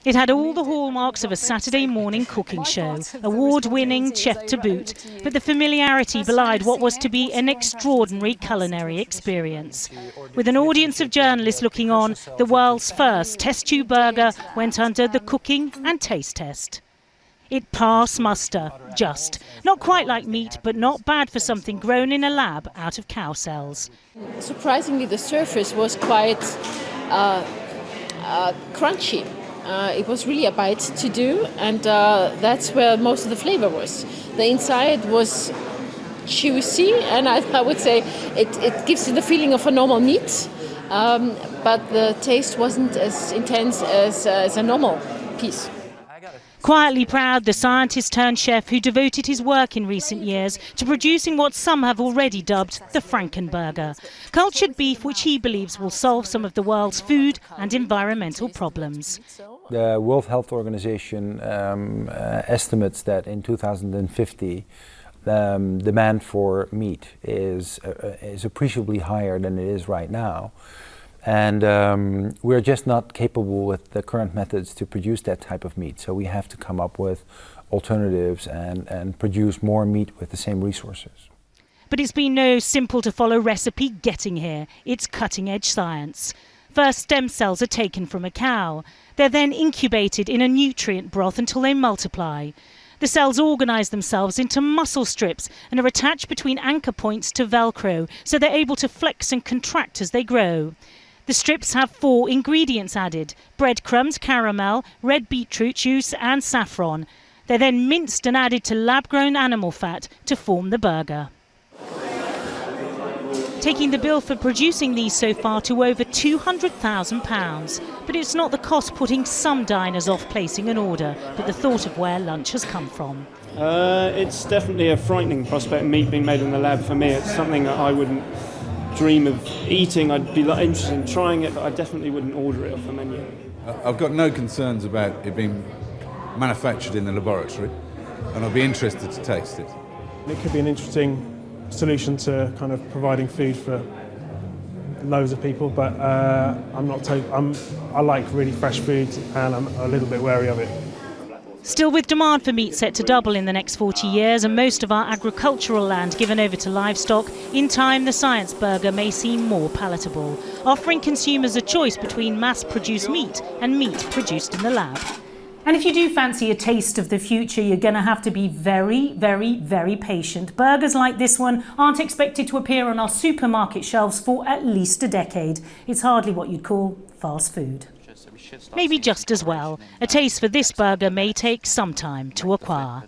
It had all the hallmarks of a Saturday morning cooking show, award-winning chef to boot, but the familiarity belied what was to be an extraordinary culinary experience. With an audience of journalists looking on, the world's first test tube burger went under the cooking and taste test. It passed muster, just. Not quite like meat, but not bad for something grown in a lab out of cow cells. Surprisingly, the surface was quite crunchy. It was really a bite to do, and that's where most of the flavor was. The inside was juicy, and I would say it gives you the feeling of a normal meat, but the taste wasn't as intense as a normal piece. Quietly proud, the scientist-turned-chef who devoted his work in recent years to producing what some have already dubbed the Frankenburger, cultured beef which he believes will solve some of the world's food and environmental problems. The World Health Organization estimates that in 2050 demand for meat is appreciably higher than it is right now. And we're just not capable with the current methods to produce that type of meat. So we have to come up with alternatives and produce more meat with the same resources. But it's been no simple-to-follow recipe getting here. It's cutting-edge science. First, stem cells are taken from a cow. They're then incubated in a nutrient broth until they multiply. The cells organise themselves into muscle strips and are attached between anchor points to Velcro, so they're able to flex and contract as they grow. The strips have 4 ingredients added: breadcrumbs, caramel, red beetroot juice and saffron. They're then minced and added to lab-grown animal fat to form the burger. Taking the bill for producing these so far to over £200,000. But it's not the cost putting some diners off placing an order, but the thought of where lunch has come from. It's definitely a frightening prospect, meat being made in the lab. For me, it's something that I wouldn't dream of eating. I'd be interested in trying it, but I definitely wouldn't order it off the menu. I've got no concerns about it being manufactured in the laboratory, and I'll be interested to taste it. It could be an interesting solution to kind of providing food for loads of people, but I like really fresh food, and I'm a little bit wary of it. Still, with demand for meat set to double in the next 40 years and most of our agricultural land given over to livestock, in time the science burger may seem more palatable, offering consumers a choice between mass-produced meat and meat produced in the lab. And if you do fancy a taste of the future, you're going to have to be very, very, very patient. Burgers like this one aren't expected to appear on our supermarket shelves for at least a decade. It's hardly what you'd call fast food. Maybe just as well. A taste for this burger may take some time to acquire.